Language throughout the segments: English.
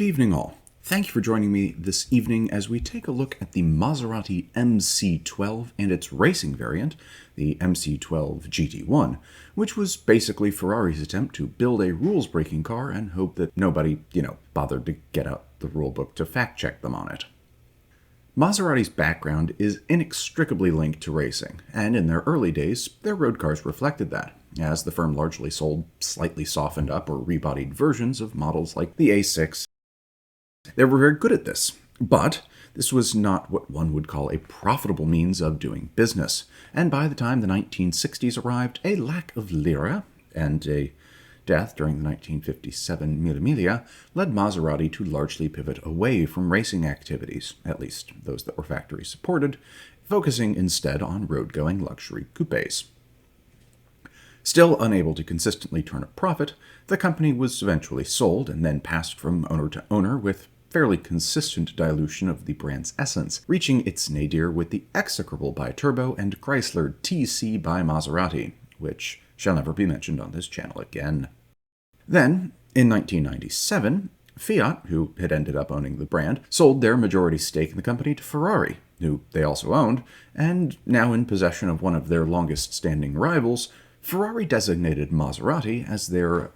evening all. Thank you for joining me this evening as we take a look at the Maserati MC12 and its racing variant, the MC12 GT1, which was basically Ferrari's attempt to build a rules-breaking car and hope that nobody, bothered to get out the rulebook to fact-check them on it. Maserati's background is inextricably linked to racing, and in their early days, their road cars reflected that, as the firm largely sold slightly softened up or rebodied versions of models like the A6. They were very good at this, but this was not what one would call a profitable means of doing business, and by the time the 1960s arrived, a lack of lira and a death during the 1957 Mille Miglia led Maserati to largely pivot away from racing activities, at least those that were factory-supported, focusing instead on road-going luxury coupes. Still unable to consistently turn a profit, the company was eventually sold and then passed from owner to owner with fairly consistent dilution of the brand's essence, reaching its nadir with the execrable Biturbo and Chrysler TC by Maserati, which shall never be mentioned on this channel again. Then, in 1997, Fiat, who had ended up owning the brand, sold their majority stake in the company to Ferrari, who they also owned, and now in possession of one of their longest-standing rivals, Ferrari designated Maserati as their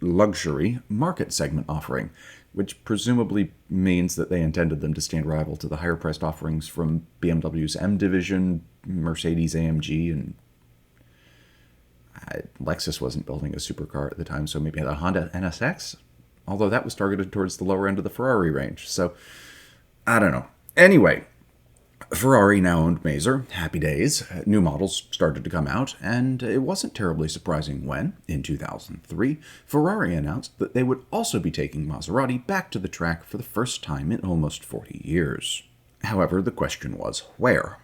luxury market segment offering, which presumably means that they intended them to stand rival to the higher-priced offerings from BMW's M Division, Mercedes AMG, and Lexus wasn't building a supercar at the time, so maybe the Honda NSX? Although that was targeted towards the lower end of the Ferrari range, so I don't know. Anyway, Ferrari now owned Maser. Happy days. New models started to come out, and it wasn't terribly surprising when, in 2003, Ferrari announced that they would also be taking Maserati back to the track for the first time in almost 40 years. However, the question was, where?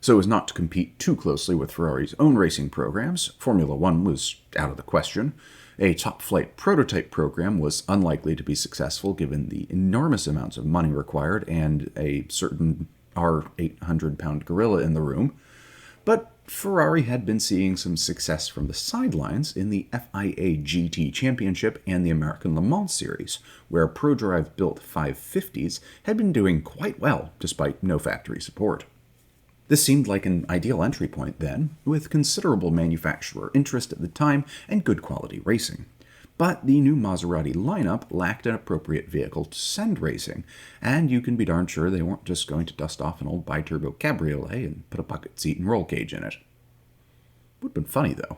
So as not to compete too closely with Ferrari's own racing programs, Formula One was out of the question. A top-flight prototype program was unlikely to be successful given the enormous amounts of money required and a certain 800-pound gorilla in the room. But Ferrari had been seeing some success from the sidelines in the FIA GT Championship and the American Le Mans Series, where ProDrive-built 550s had been doing quite well despite no factory support. This seemed like an ideal entry point then, with considerable manufacturer interest at the time and good quality racing. But the new Maserati lineup lacked an appropriate vehicle to send racing, and you can be darn sure they weren't just going to dust off an old biturbo cabriolet and put a bucket seat and roll cage in it. Would have been funny, though.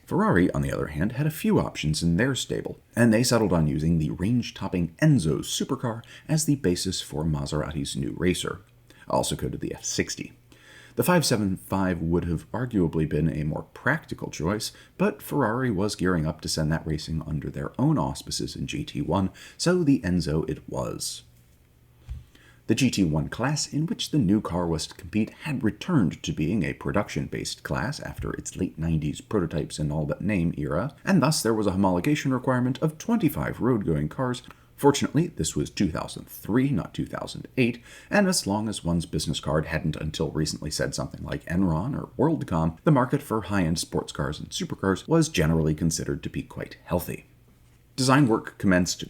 Ferrari, on the other hand, had a few options in their stable, and they settled on using the range-topping Enzo supercar as the basis for Maserati's new racer, also coded the F60. The 575 would have arguably been a more practical choice, but Ferrari was gearing up to send that racing under their own auspices in GT1, so the Enzo it was. The GT1 class in which the new car was to compete had returned to being a production-based class after its late 90s prototypes and all but name era, and thus there was a homologation requirement of 25 road-going cars. Fortunately, this was 2003, not 2008, and as long as one's business card hadn't until recently said something like Enron or WorldCom, the market for high-end sports cars and supercars was generally considered to be quite healthy. Design work commenced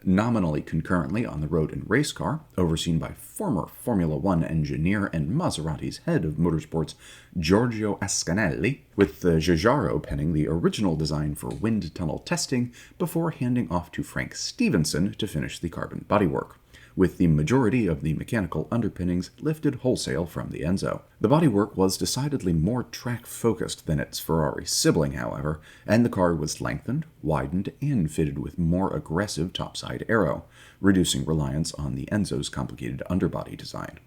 nominally concurrently on the road and race car, overseen by former Formula One engineer and Maserati's head of motorsports, Giorgio Ascanelli, with Giugiaro penning the original design for wind tunnel testing before handing off to Frank Stevenson to finish the carbon bodywork, with the majority of the mechanical underpinnings lifted wholesale from the Enzo. The bodywork was decidedly more track-focused than its Ferrari sibling, however, and the car was lengthened, widened, and fitted with more aggressive topside aero, reducing reliance on the Enzo's complicated underbody design.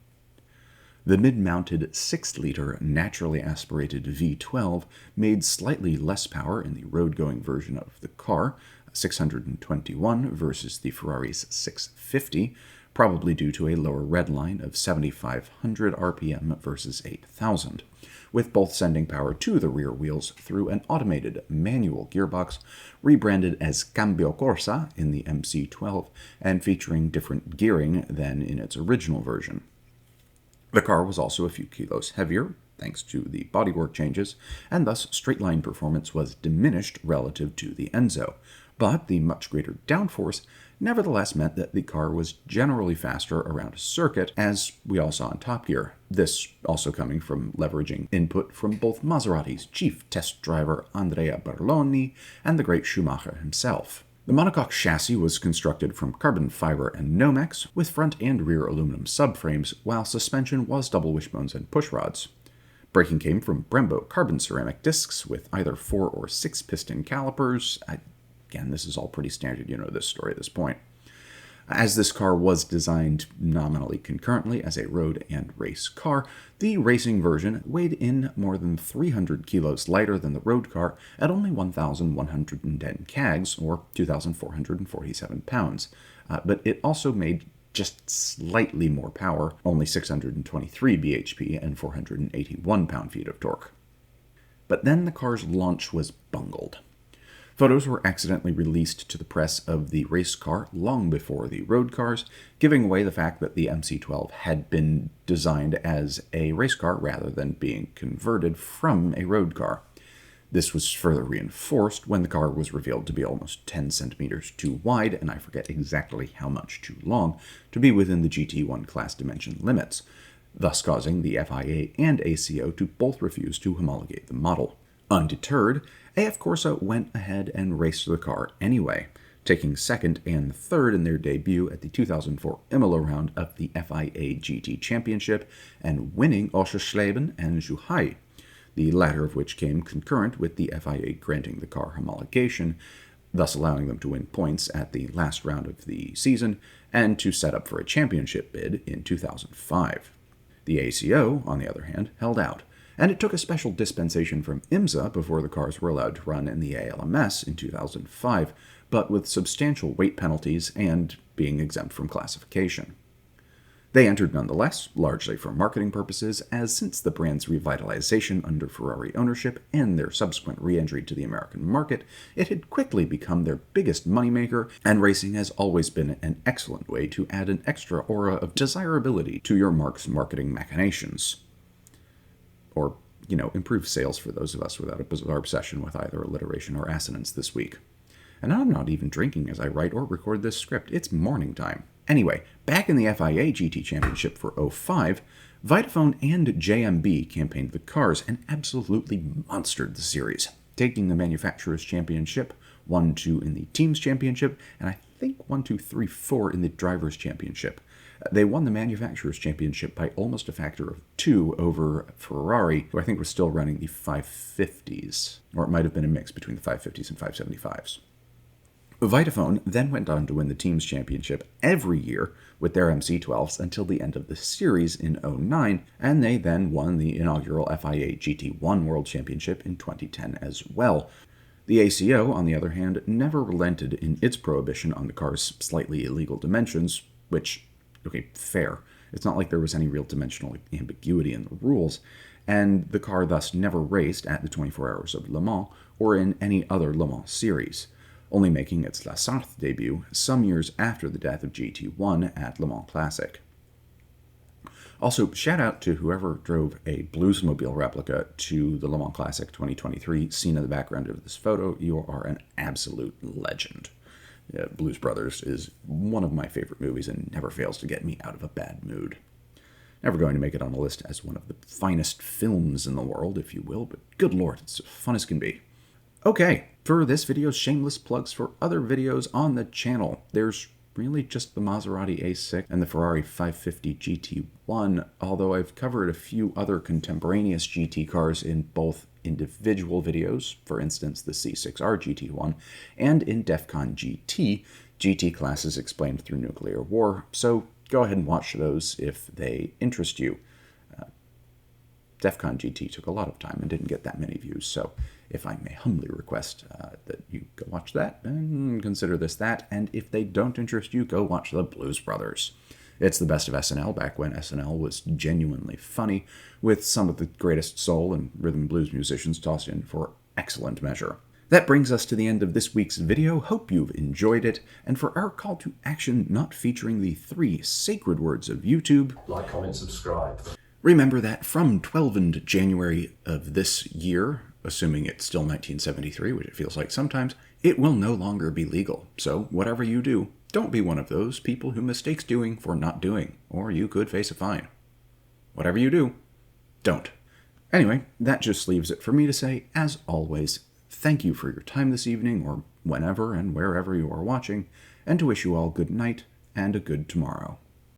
The mid-mounted 6-liter naturally aspirated V12 made slightly less power in the road-going version of the car, 621 versus the Ferrari's 650, probably due to a lower redline of 7,500 RPM versus 8,000, with both sending power to the rear wheels through an automated manual gearbox rebranded as Cambio Corsa in the MC12 and featuring different gearing than in its original version. The car was also a few kilos heavier, thanks to the bodywork changes, and thus straight-line performance was diminished relative to the Enzo, But the much greater downforce nevertheless meant that the car was generally faster around a circuit, as we all saw in Top Gear. This also coming from leveraging input from both Maserati's chief test driver Andrea Berloni and the great Schumacher himself. The monocoque chassis was constructed from carbon fiber and Nomex, with front and rear aluminum subframes, while suspension was double wishbones and pushrods. Braking came from Brembo carbon ceramic discs with either 4 or 6 piston calipers. Again, this is all pretty standard, you know this story at this point. As this car was designed nominally concurrently as a road and race car, the racing version weighed in more than 300 kilos lighter than the road car at only 1,110 kgs, or 2,447 pounds. But it also made just slightly more power, only 623 bhp and 481 pound-feet of torque. But then the car's launch was bungled. Photos were accidentally released to the press of the race car long before the road cars, giving away the fact that the MC12 had been designed as a race car rather than being converted from a road car. This was further reinforced when the car was revealed to be almost 10 centimeters too wide, and I forget exactly how much too long, to be within the GT1 class dimension limits, thus causing the FIA and ACO to both refuse to homologate the model. Undeterred, AF Corsa went ahead and raced the car anyway, taking second and third in their debut at the 2004 Imola round of the FIA GT Championship and winning Oschersleben and Zhuhai, the latter of which came concurrent with the FIA granting the car homologation, thus allowing them to win points at the last round of the season and to set up for a championship bid in 2005. The ACO, on the other hand, held out, and it took a special dispensation from IMSA before the cars were allowed to run in the ALMS in 2005, but with substantial weight penalties and being exempt from classification. They entered nonetheless, largely for marketing purposes, as since the brand's revitalization under Ferrari ownership and their subsequent re-entry to the American market, it had quickly become their biggest moneymaker, and racing has always been an excellent way to add an extra aura of desirability to your marque's marketing machinations. Or, improve sales for those of us without a bizarre obsession with either alliteration or assonance this week. And I'm not even drinking as I write or record this script. It's morning time. Anyway, back in the FIA GT Championship for 05, Vitaphone and JMB campaigned the cars and absolutely monstered the series, taking the Manufacturers' Championship, 1-2 in the Teams' Championship, and I think 1-2-3-4 in the Drivers' Championship. They won the Manufacturers' Championship by almost a factor of 2 over Ferrari, who I think was still running the 550s, or it might have been a mix between the 550s and 575s. Vitaphone then went on to win the Teams' Championship every year with their MC12s until the end of the series in 09, and they then won the inaugural FIA GT1 World Championship in 2010 as well. The ACO, on the other hand, never relented in its prohibition on the car's slightly illegal dimensions, which, okay, fair. It's not like there was any real dimensional ambiguity in the rules, and the car thus never raced at the 24 Hours of Le Mans or in any other Le Mans series, only making its La Sarthe debut some years after the death of GT1 at Le Mans Classic. Also, shout out to whoever drove a Bluesmobile replica to the Le Mans Classic 2023, seen in the background of this photo. You are an absolute legend. Blues Brothers is one of my favorite movies and never fails to get me out of a bad mood. Never going to make it on the list as one of the finest films in the world, if you will, but good lord, it's as fun as can be. Okay, for this video's shameless plugs for other videos on the channel, there's really just the Maserati A6 and the Ferrari 550 GT1, although I've covered a few other contemporaneous GT cars in both individual videos, for instance the C6R GT1, and in DEFCON GT, GT classes explained through nuclear war, so go ahead and watch those if they interest you. DEFCON GT took a lot of time and didn't get that many views, so if I may humbly request that you go watch that and consider this that, and if they don't interest you, go watch the Blues Brothers. It's the best of SNL back when SNL was genuinely funny, with some of the greatest soul and rhythm and blues musicians tossed in for excellent measure. That brings us to the end of this week's video. Hope you've enjoyed it, and for our call to action not featuring the 3 sacred words of YouTube, like, comment, subscribe. Remember that from 12nd January of this year, assuming it's still 1973, which it feels like sometimes, it will no longer be legal. So whatever you do, don't be one of those people who mistakes doing for not doing, or you could face a fine. Whatever you do, don't. Anyway, that just leaves it for me to say, as always, thank you for your time this evening, or whenever and wherever you are watching, and to wish you all good night and a good tomorrow.